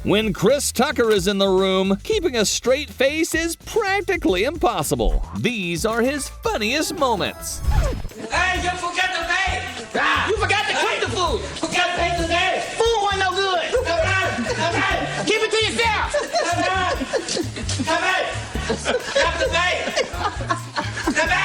When Chris Tucker is in the room, keeping a straight face is practically impossible. These are his funniest moments. Hey, you forgot to pay! You forgot to cook the food! Forgot to pay today! Food wasn't no good! Come on! Keep it to yourself! Come on! Have to pay! Come on!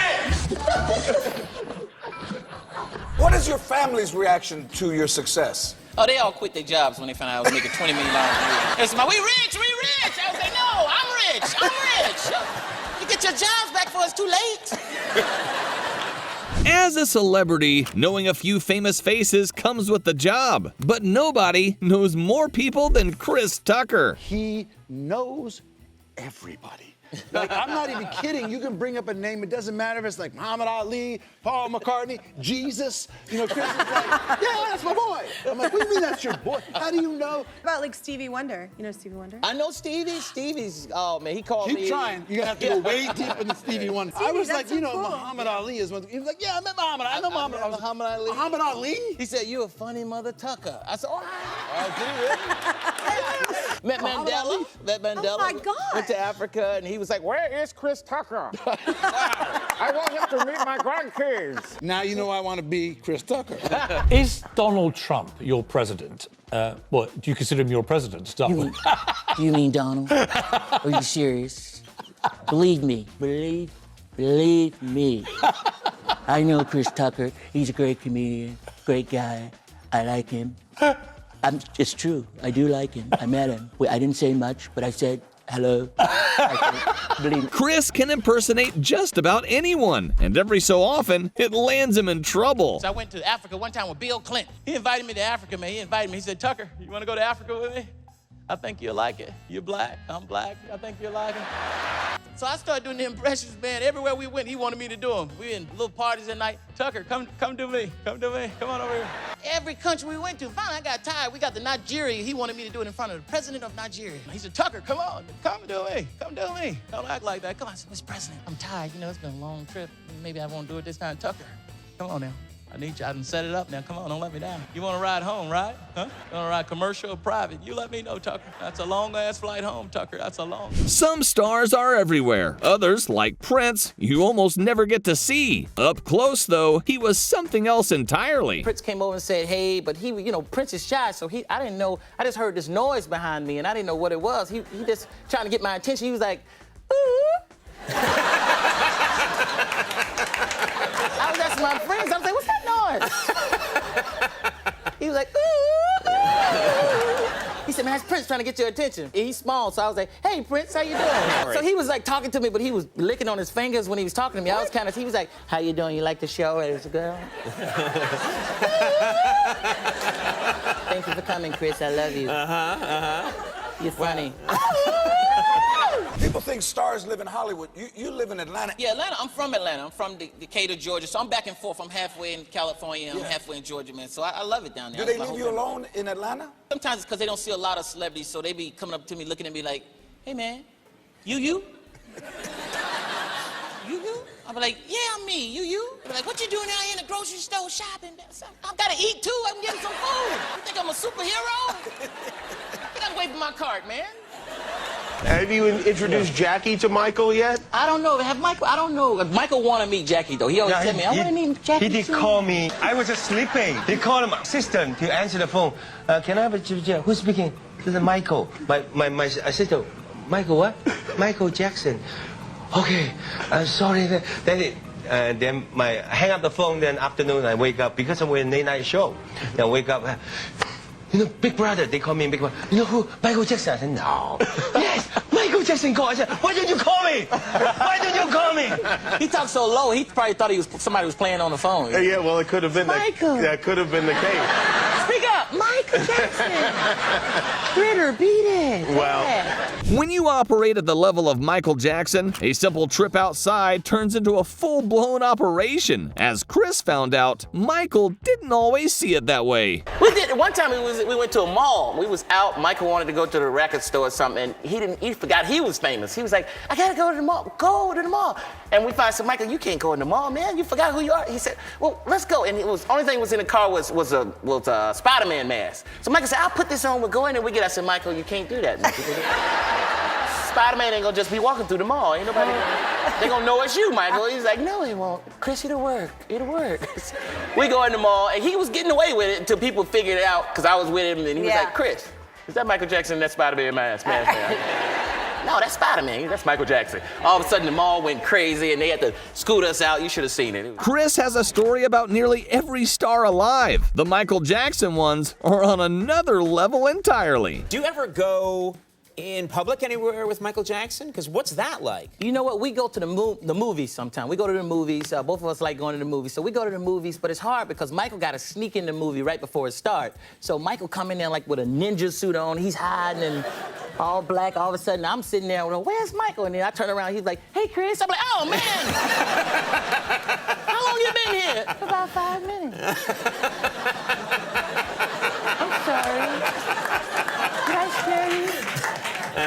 What is your family's reaction to your success? Oh, they all quit their jobs when they found out I was making $20 million a year. They said, we rich! I was like, no, I'm rich! You get your jobs back before it's too late. As a celebrity, knowing a few famous faces comes with the job, but nobody knows more people than Chris Tucker. He knows everybody. Like, I'm not even kidding. You can bring up a name. It doesn't matter if it's like Muhammad Ali, Paul McCartney, Jesus. You know, Chris is like, yeah, that's my boy. I'm like, what do you mean that's your boy? How do you know? What about like Stevie Wonder? You know Stevie Wonder? I know Stevie. Stevie's, oh man, he called me. Keep trying. You're gonna have to go way deep into Stevie Wonder. I was like, you know, cool. Muhammad Ali is one. He was like, yeah, I met Muhammad. I know Muhammad. Muhammad Ali. Muhammad Ali? He said, you a funny mother Tucker. I said, oh, Met Muhammad Mandela. Oh my God. Went to Africa, and he was like, where is Chris Tucker? I want him to meet my grandkids. Now you know I want to be Chris Tucker. Is Donald Trump your president? What, do you consider him your president? Start with. You mean Donald? Are you serious? Believe me. Believe me. I know Chris Tucker. He's a great comedian, great guy. I like him. It's true. I do like him. I met him. I didn't say much, but I said hello. Believe me. Chris can impersonate just about anyone, and every so often, it lands him in trouble. So I went to Africa one time with Bill Clinton. He invited me to Africa, man. He invited me. He said, Tucker, you want to go to Africa with me? I think you'll like it. You're black. I'm black. I think you'll like it. So I started doing the impressions, man. Everywhere we went, he wanted me to do them. We in little parties at night. Tucker, come do me. Come do me. Come on over here. Every country we went to, finally I got tired. We got to Nigeria. He wanted me to do it in front of the president of Nigeria. He said, Tucker, come on. Come do me. Come do me. Don't act like that. Come on. I said, Mr. President, I'm tired. You know, it's been a long trip. Maybe I won't do it this time. Tucker, come on now. I need you. I done set it up now. Come on, don't let me down. You want to ride home, right? Huh? You want to ride commercial or private? You let me know, Tucker. That's a long-ass flight home, Tucker. That's a long... Some stars are everywhere. Others, like Prince, you almost never get to see. Up close, though, he was something else entirely. Prince came over and said, hey, but he, you know, Prince is shy, so I didn't know. I just heard this noise behind me, and I didn't know what it was. He just trying to get my attention. He was like, ooh. I was asking my friends, I was like, what's that noise? He was like, ooh. He said, man, that's Prince trying to get your attention. He's small, so I was like, hey, Prince, how you doing? So he was like talking to me, but he was licking on his fingers when he was talking to me. I was he was like, how you doing? You like the show as a girl? Thank you for coming, Chris. I love you. You're funny. People think stars live in Hollywood. You live in Atlanta. Yeah, Atlanta. I'm from Atlanta. I'm from Decatur, Georgia. So I'm back and forth. I'm halfway in California. I'm halfway in Georgia, man. So I love it down there. Do they leave you alone in Atlanta? Sometimes it's because they don't see a lot of celebrities, so they be coming up to me, looking at me like, hey, man, you? I'm like, yeah, I'm me. You? I'm like, what you doing out here in the grocery store shopping? I've got to eat, too. I'm getting some food. You think I'm a superhero? Get away from my cart, man. Have you introduced Jackie to Michael yet? I don't know. I don't know. Michael wanted to meet Jackie, though. He always said me, I want to meet Jackie. He did call me. I was just sleeping. He called my assistant to answer the phone. Can I have a chair? Who's speaking? This is Michael. My assistant. Michael what? Michael Jackson. Okay. Sorry. Then I hang up the phone. Then afternoon I wake up because I'm in late night show. Then I wake up. You know, Big Brother, they call me Big Brother. You know who? Michael Jackson. I said, no. Yes, Michael Jackson called. I said, why didn't you call me? Why didn't you call me? He talked so low, he probably thought somebody was playing on the phone. Yeah, well, it could have been that could have been the case. Speak up, Michael Jackson. Critter, beat it. Well. When you operate at the level of Michael Jackson, a simple trip outside turns into a full-blown operation. As Chris found out, Michael didn't always see it that way. We did. One time we went to a mall. We was out. Michael wanted to go to the record store or something, and he forgot he was famous. He was like, I gotta go to the mall. Go to the mall. And we finally said, Michael, you can't go in the mall, man. You forgot who you are. He said, well, let's go. And it was only thing was in the car was a Spider-Man mask. best. So Michael said, I'll put this on, we'll go in and we get. I said, Michael, you can't do that, Michael. Spider-Man ain't gonna just be walking through the mall. Ain't nobody, they gonna know it's you, Michael. He's like, no, it won't. Chris, it'll work, it'll work. We go in the mall, and he was getting away with it until people figured it out, because I was with him, and he was like, Chris, is that Michael Jackson, that Spider-Man mask? No, that's Spider-Man, that's Michael Jackson. All of a sudden, the mall went crazy, and they had to scoot us out. You should have seen it. Chris has a story about nearly every star alive. The Michael Jackson ones are on another level entirely. Do you ever go in public anywhere with Michael Jackson? Because what's that like? You know what? We go to the movies sometimes. We go to the movies. Both of us like going to the movies. So we go to the movies, but it's hard because Michael got to sneak in the movie right before it starts. So Michael come in there like with a ninja suit on. He's hiding and all black. All of a sudden, I'm sitting there, where's Michael? And then I turn around, he's like, hey, Chris. I'm like, oh, man. How long you been here? About 5 minutes. I'm sorry. Did I scare you?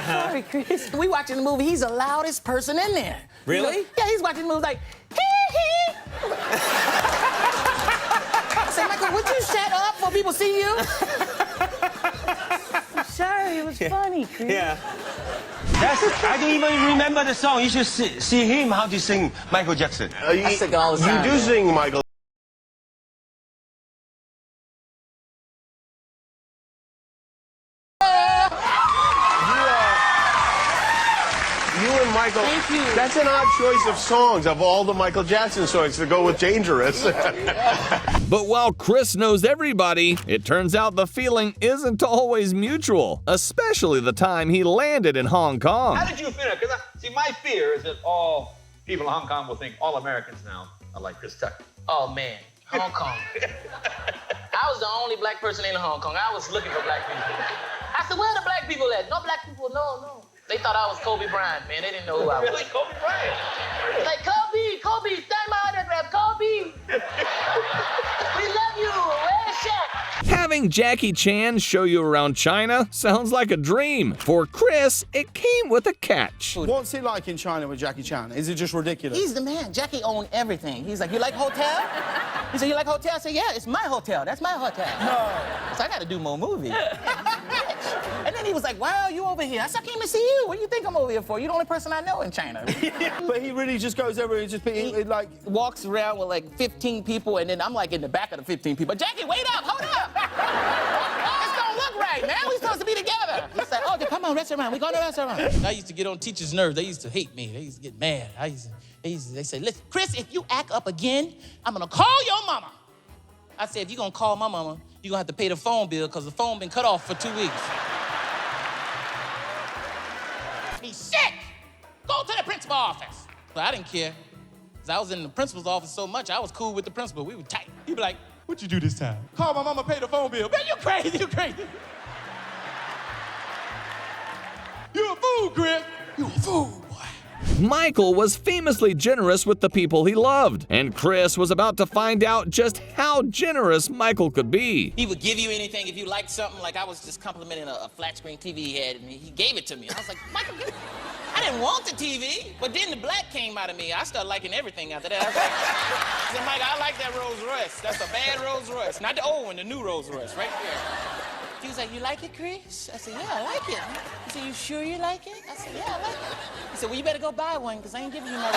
Sorry, Chris. We watching the movie, he's the loudest person in there. Really? Yeah, he's watching the movie like, hee. I said, Michael, would you shut up before people see you? I'm sorry, it was funny, Chris. Yeah. I didn't even remember the song. You should see him how to sing Michael Jackson. I sing all the time. You do sing Michael. You and Michael. Thank you. That's an odd choice of songs of all the Michael Jackson songs to go with Dangerous. But while Chris knows everybody, it turns out the feeling isn't always mutual, especially the time he landed in Hong Kong. How did you feel? Because see, my fear is that all people in Hong Kong will think all Americans now are like Chris Tucker. Oh, man. Hong Kong. I was the only black person in Hong Kong. I was looking for black people. I said, where are the black people at? No black people, no. They thought I was Kobe Bryant, man. They didn't know who I was. Really, Kobe Bryant? Like, Kobe, stand by there, grab Kobe. We love you. Where's Shaq? Having Jackie Chan show you around China sounds like a dream. For Chris, it came with a catch. What's it like in China with Jackie Chan? Is it just ridiculous? He's the man. Jackie owned everything. He's like, you like hotel? He said, you like hotel? I said, yeah, it's my hotel. That's my hotel. No. So I got to do more movies. And then he was like, wow, you over here. I said, I came to see you. What do you think I'm over here for? You're the only person I know in China. But he really just goes over and just like walks around with like 15 people, and then I'm like in the back of the 15 people. Jackie, wait up, hold up. This don't look right, man. We supposed to be together. He's like, oh, come on, restaurant. We go to the restaurant. I used to get on teachers' nerves. They used to hate me. They used to get mad. They said, listen, Chris, if you act up again, I'm gonna call your mama. I said, if you're gonna call my mama, you're gonna have to pay the phone bill because the phone been cut off for 2 weeks. He's sick. Go to the principal office. But I didn't care. Because I was in the principal's office so much, I was cool with the principal. We were tight. He'd be like, what you do this time? Call my mama, pay the phone bill. Man, you crazy, you crazy. You a fool, Chris. You a fool, boy. Michael was famously generous with the people he loved, and Chris was about to find out just how generous Michael could be. He would give you anything if you liked something. Like I was just complimenting a flat screen TV he had, and he gave it to me. I was like, Michael, I didn't want the TV, but then the black came out of me. I started liking everything after that. I said, Michael, I like that Rolls Royce. That's a bad Rolls Royce. Not the old one, the new Rolls Royce, right there. He was like, you like it, Chris? I said, yeah, I like it. He said, you sure you like it? I said, yeah, I like it. He said, well, you better go buy one, because I ain't giving you my Rolls.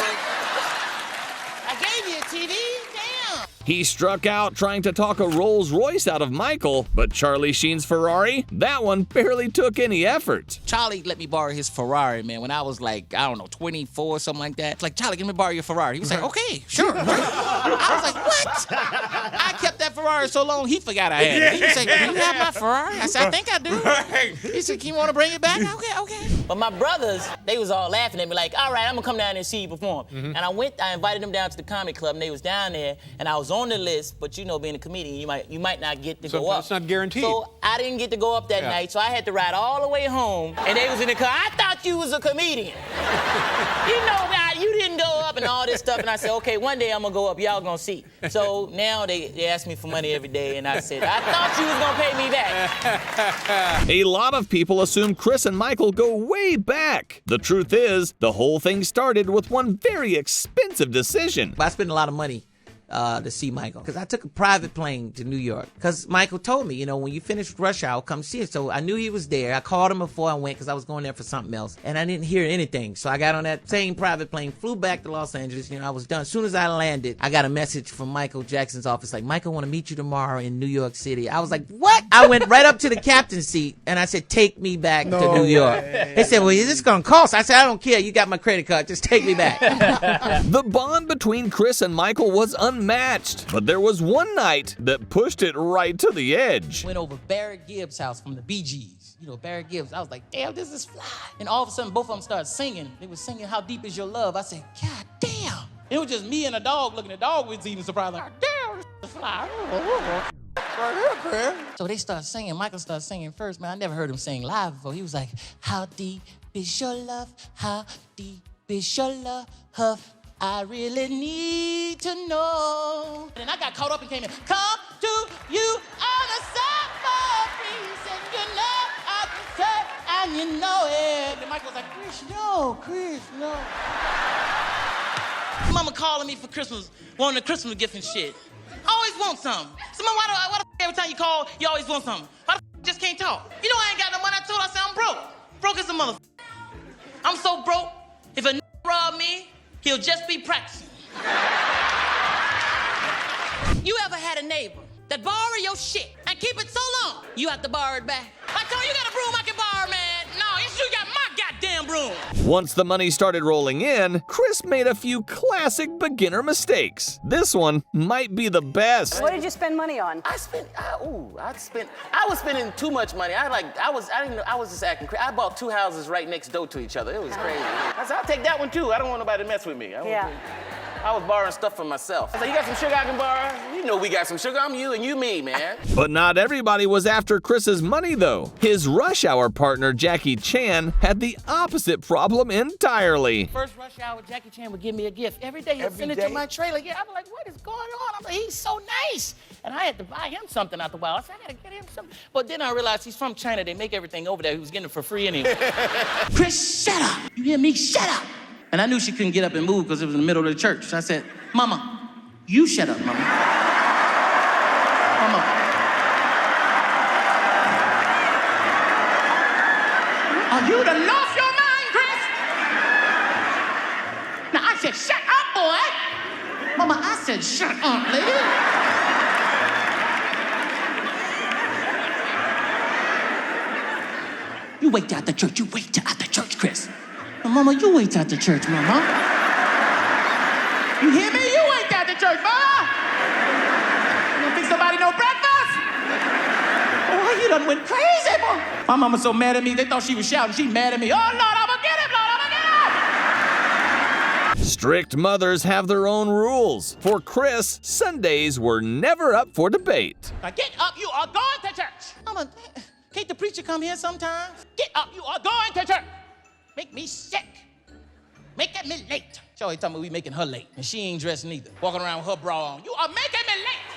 I gave you a TV, damn. He struck out trying to talk a Rolls Royce out of Michael, but Charlie Sheen's Ferrari, that one barely took any effort. Charlie let me borrow his Ferrari, man, when I was like, I don't know, 24, something like that. It's like, Charlie, let me borrow your Ferrari. He was like, okay, sure. I was like, what? I kept that Ferrari so long, he forgot I had it. He was like, do you have my Ferrari? I said, I think I do. He said, you want to bring it back? Okay. But my brothers, they was all laughing at me like, all right, I'm going to come down there and see you perform. And I invited them down to the comedy club, and they was down there, and I was on the list, but you know, being a comedian, you might not get to go up. It's not guaranteed. So I didn't get to go up that night, so I had to ride all the way home, and they was in the car. I thought you was a comedian. You know, God, you didn't go up and all this stuff, and I said, okay, one day I'm gonna go up, y'all gonna see. So now they ask me for money every day, and I said, I thought you was gonna pay me back. A lot of people assume Chris and Michael go way back. The truth is, the whole thing started with one very expensive decision. I spent a lot of money to see Michael. Because I took a private plane to New York. Because Michael told me, when you finish Rush Hour, come see it. So I knew he was there. I called him before I went because I was going there for something else. And I didn't hear anything. So I got on that same private plane, flew back to Los Angeles. I was done. As soon as I landed, I got a message from Michael Jackson's office like, Michael, want to meet you tomorrow in New York City. I was like, what? I went right up to the captain's seat and I said, take me back to New York. They said, well, is this going to cost? I said, I don't care. You got my credit card. Just take me back. The bond between Chris and Michael was unmatched, but there was one night that pushed it right to the edge. Went over Barrett Gibbs' house from the Bee Gees. Barrett Gibbs. I was like, damn, this is fly. And all of a sudden, both of them started singing. They were singing, How Deep Is Your Love? I said, God damn. It was just me and a dog looking. The dog was even surprised, like, damn, this is fly. So they started singing. Michael started singing first, man. I never heard him sing live before. He was like, how deep is your love? How deep is your love? I really need to know. And I got caught up and came in. Come to you on a summer breeze, and you know I can say, and you know it. And Michael was like, Chris, no. Mama calling me for Christmas, wanting a Christmas gift and shit. I always want something. So, Mama, why the every time you call, you always want something? Why the just can't talk? You know I ain't got no money. I told her, I said, I'm broke. Broke as a mother. I'm so broke, if a rob me, he'll just be practicing. You ever had a neighbor that borrow your shit and keep it so long, you have to borrow it back? I told you, you got a broom I can borrow, man. No, you got my goddamn broom. Once the money started rolling in, Chris made a few classic beginner mistakes. This one might be the best. What did you spend money on? I was spending too much money. I was just acting crazy. I bought 2 houses right next door to each other. It was crazy. I said, I'll take that one too. I don't want nobody to mess with me. I was borrowing stuff for myself. I said, you got some sugar I can borrow? You know we got some sugar. I'm you and you me, man. But not everybody was after Chris's money, though. His Rush Hour partner, Jackie Chan, had the opposite problem entirely. First Rush Hour, Jackie Chan would give me a gift. Every day he'd send it to my trailer. Yeah, I'm like, what is going on? I'm like, he's so nice. And I had to buy him something out the wild. I said, I gotta get him something. But then I realized he's from China. They make everything over there. He was getting it for free anyway. Chris, shut up. You hear me? Shut up. And I knew she couldn't get up and move because it was in the middle of the church. So I said, Mama, you shut up, Mama. Mama. Are you done lost your mind, Chris? Now I said, shut up, boy. Mama, I said, shut up, lady. You wait till after church. You wait till after church, Chris. Mama, you wait at the church, Mama. You hear me? You wait at the church, Mama. You don't think somebody no breakfast? Oh, you done went crazy, boy. My mama so mad at me, they thought she was shouting. She mad at me. Oh, Lord, I'm gonna get him, Lord, I'm gonna get him. Strict mothers have their own rules. For Chris, Sundays were never up for debate. Now get up, you are going to church. Mama, can't the preacher come here sometimes? Get up, you are going to church. Make me sick. Making me late. She always talking about we making her late, and she ain't dressed neither. Walking around with her bra on. You are making me late.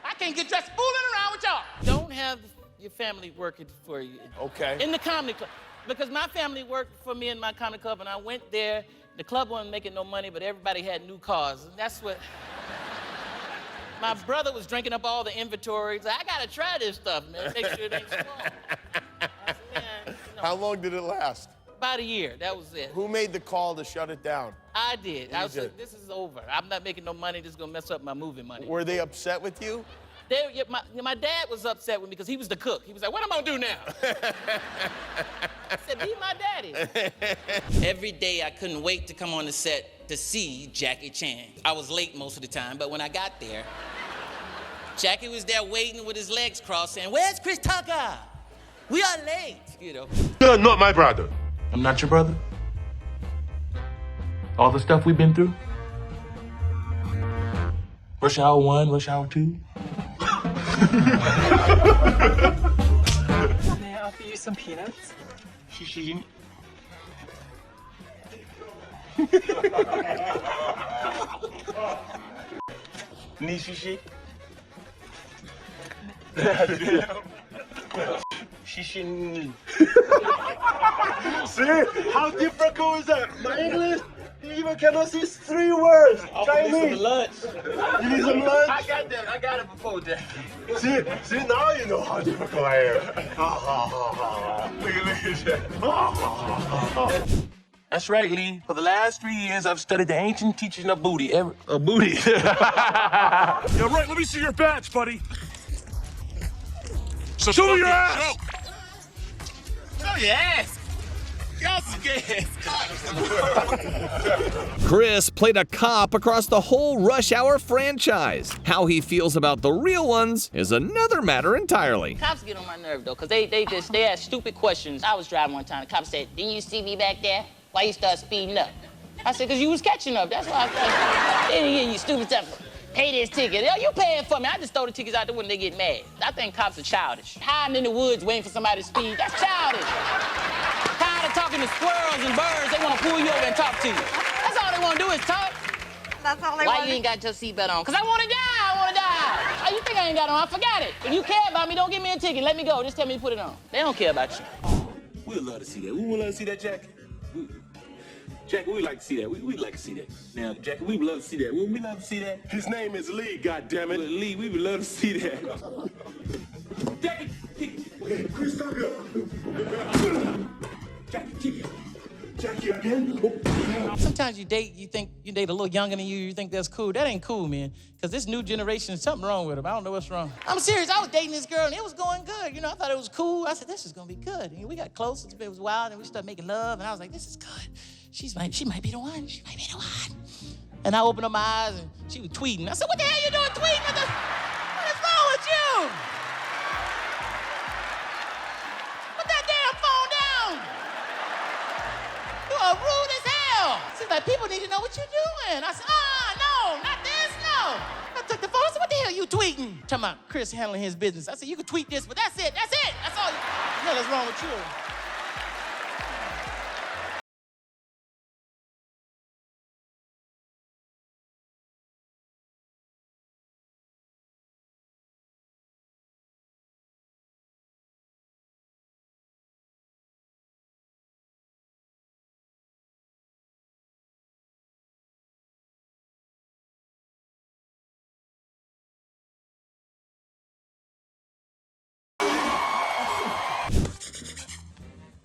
I can't get dressed fooling around with y'all. Don't have your family working for you. Okay. In the comedy club. Because my family worked for me in my comedy club, and I went there. The club wasn't making no money, but everybody had new cars. And that's what... My brother was drinking up all the inventory. He's like, I gotta try this stuff, man. Make sure it ain't small. I said, man, How long did it last? About a year, that was it. Who made the call to shut it down? I did. I was like, this is over. I'm not making no money. This is gonna mess up my movie money. Were they upset with you? My dad was upset with me because he was the cook. He was like, what am I gonna do now? I said, be my daddy. Every day I couldn't wait to come on the set to see Jackie Chan. I was late most of the time, but when I got there, Jackie was there waiting with his legs crossed saying, where's Chris Tucker? We are late, you know. You're not my brother. I'm not your brother? All the stuff we've been through? Rush Hour 1, Rush Hour 2? May I offer you some peanuts? Shishi. Need shishi? Shishi. See? How difficult is that? My English? even cannot see 3 words. Try me me. some lunch. You need some lunch? I got that. I got it before, Jack. See, now you know how difficult I am. Look at Jack. That's right, Lee. For the last 3 years, I've studied the ancient teaching of booty. Booty. Yeah, right. Let me see your badge, buddy. So show me your ass. Show your ass. Y'all scared. Chris played a cop across the whole Rush Hour franchise. How he feels about the real ones is another matter entirely. Cops get on my nerve though, cause they ask stupid questions. I was driving one time. The cop said, "Didn't you see me back there? Why you start speeding up?" I said, "Cause you was catching up. That's why I started." Then you stupid stuff. Pay this ticket. Yo, you paying for me. I just throw the tickets out there when they get mad. I think cops are childish. Hiding in the woods waiting for somebody to speed, that's childish. Tired of talking to squirrels and birds, they want to pull you over and talk to you. That's all they want to do is talk. That's all they Why want. you ain't got your seatbelt on? Cause I want to die. Oh, you think I ain't got it on? I forgot it. If you care about me, don't give me a ticket. Let me go. Just tell me to put it on. They don't care about you. We'd love to see that. We would love to see that, Jack. Jack, we'd like to see that. We'd like to see that. Now, Jack, we would love to see that. Would we love to see that? His name is Lee, goddammit. Lee, we would love to see that. Jackie, Chris Tucker. Jackie again? Sometimes you date a little younger than you, you think that's cool. That ain't cool, man. Because this new generation, something wrong with them. I don't know what's wrong. I'm serious. I was dating this girl, and it was going good. You know, I thought it was cool. I said, this is going to be good. And we got close. It was wild, and we started making love, and I was like, this is good. She might be the one. She might be the one. And I opened up my eyes, and she was tweeting. I said, what the hell you doing tweeting? What is wrong with you? Put that damn phone down. You are rude as hell. She's like, people need to know what you're doing. I said, no, not this, no. I took the phone. I said, what the hell you tweeting? Talking about Chris handling his business. I said, you can tweet this, but that's it. That's all. What the hell is wrong with you?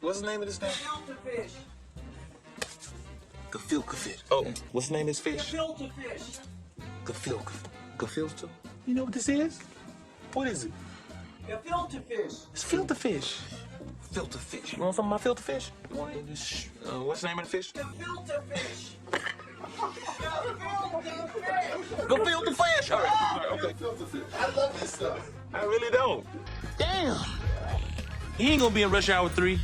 What's the name of this thing? Gefilte fish. Oh, what's the name of this fish? Gefilte fish. Gefilte? You know what this is? What is it? Gefilte fish. It's filter fish. Filter fish. You want some of my filter fish? You want this? What's the name of the fish? Gefilte fish. Gefilte fish. All right. Okay. I love this stuff. I really don't. Damn. He ain't gonna be in Rush Hour 3.